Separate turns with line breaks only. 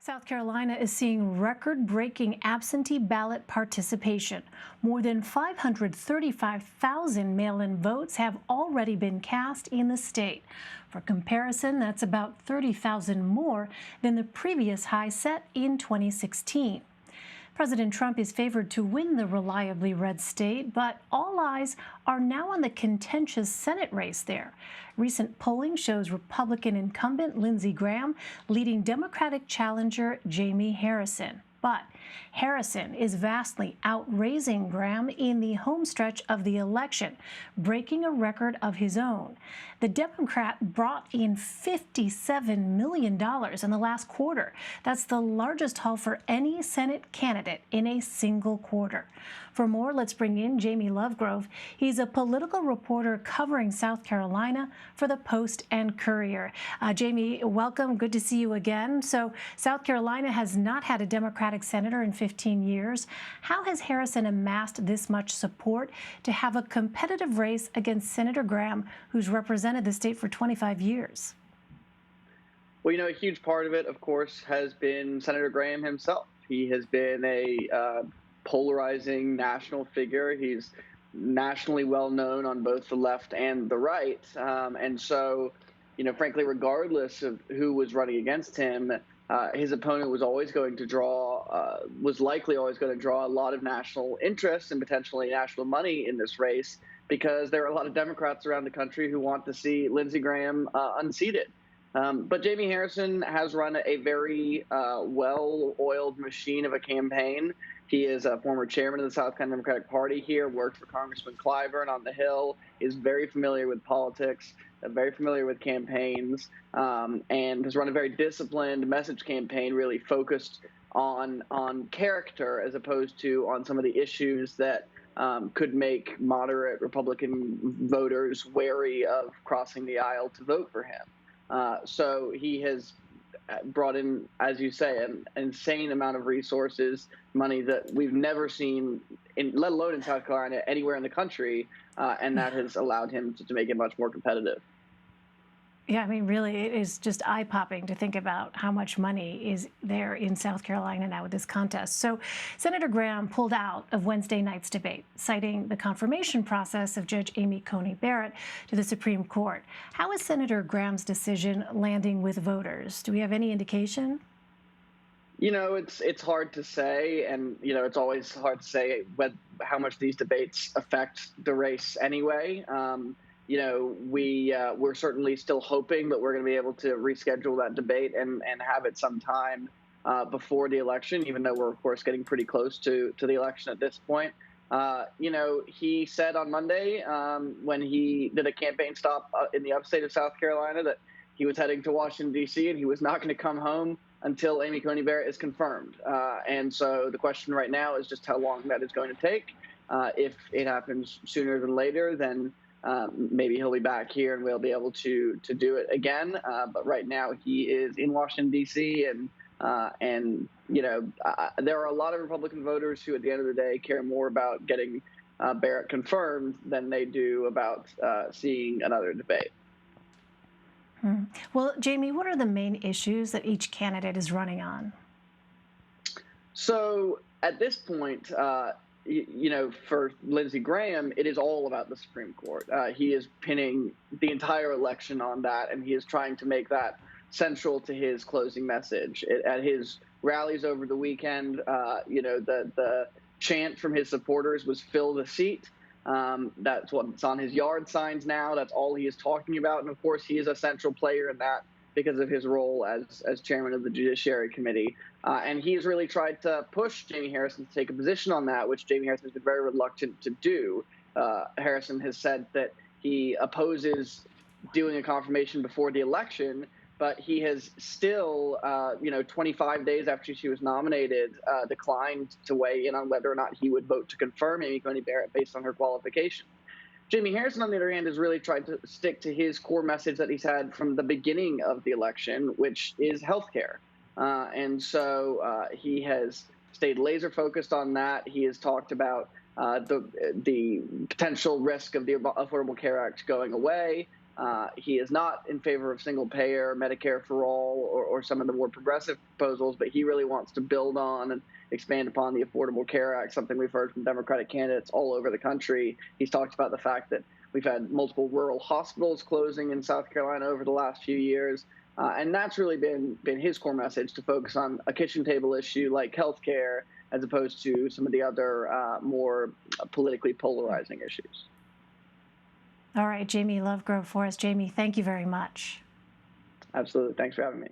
South Carolina is seeing record-breaking absentee ballot participation. More than 535,000 mail-in votes have already been cast in the state. For comparison, that's about 30,000 more than the previous high set in 2016. President Trump is favored to win the reliably red state, but all eyes are now on the contentious Senate race there. Recent polling shows Republican incumbent Lindsey Graham leading Democratic challenger Jaime Harrison. But Harrison is vastly outraising Graham in the home stretch of the election, breaking a record of his own. The Democrat brought in $57 million in the last quarter. That's the largest haul for any Senate candidate in a single quarter. For more, let's bring in Jaime Lovegrove. He's a political reporter covering South Carolina for the Post and Courier. Jaime, welcome. Good to see you again. So South Carolina has not had a Democratic senator in 15 years. How has Harrison amassed this much support to have a competitive race against Senator Graham, who's represented the state for 25 years?
Well, a huge part of it, of course, has been Senator Graham himself. He has been a polarizing national figure. He's nationally well known on both the left and the right. And so, frankly, regardless of who was running against him, his opponent was always going to was likely always going to draw a lot of national interest and potentially national money in this race, because there are a lot of Democrats around the country who want to see Lindsey Graham unseated. But Jaime Harrison has run a very well-oiled machine of a campaign. He is a former chairman of the South Carolina Democratic Party here, worked for Congressman Clyburn on the Hill, is very familiar with politics, very familiar with campaigns, and has run a very disciplined message campaign, really focused on character as opposed to on some of the issues that could make moderate Republican voters wary of crossing the aisle to vote for him. So he has brought in, as you say, an insane amount of resources, money that we've never seen, let alone in South Carolina, anywhere in the country, and that has allowed him to make it much more competitive.
Yeah, I mean, really, it is just eye-popping to think about how much money is there in South Carolina now with this contest. So Senator Graham pulled out of Wednesday night's debate, citing the confirmation process of Judge Amy Coney Barrett to the Supreme Court. How is Senator Graham's decision landing with voters? Do we have any indication?
It's hard to say, and it's always hard to say how much these debates affect the race anyway. We're certainly still hoping that we're going to be able to reschedule that debate and have it sometime before the election, even though we're, of course, getting pretty close to the election at this point. He said on Monday when he did a campaign stop in the upstate of South Carolina that he was heading to Washington, D.C., and he was not going to come home until Amy Coney Barrett is confirmed. And so the question right now is just how long that is going to take. If it happens sooner than later, then maybe he'll be back here and we'll be able to do it again. But right now he is in Washington, D.C. And there are a lot of Republican voters who at the end of the day care more about getting Barrett confirmed than they do about seeing another debate.
Well, Jaime, what are the main issues that each candidate is running on?
So at this point, for Lindsey Graham, it is all about the Supreme Court. He is pinning the entire election on that, and he is trying to make that central to his closing message. At his rallies over the weekend, the chant from his supporters was "fill the seat." That's what's on his yard signs now. That's all he is talking about. And of course, he is a central player in that because of his role as chairman of the Judiciary Committee. And he's really tried to push Jaime Harrison to take a position on that, which Jaime Harrison has been very reluctant to do. Harrison has said that he opposes doing a confirmation before the election, but he has still, 25 days after she was nominated, declined to weigh in on whether or not he would vote to confirm Amy Coney Barrett based on her qualification. Jaime Harrison, on the other hand, has really tried to stick to his core message that he's had from the beginning of the election, which is health care. And so he has stayed laser focused on that. He has talked about the potential risk of the Affordable Care Act going away. He is not in favor of single payer, Medicare for all, or some of the more progressive proposals, but he really wants to build on and expand upon the Affordable Care Act, something we've heard from Democratic candidates all over the country. He's talked about the fact that we've had multiple rural hospitals closing in South Carolina over the last few years. And that's really been his core message, to focus on a kitchen table issue like healthcare, as opposed to some of the other more politically polarizing issues.
All right, Jaime Lovegrove for us. Jaime, thank you very much.
Absolutely. Thanks for having me.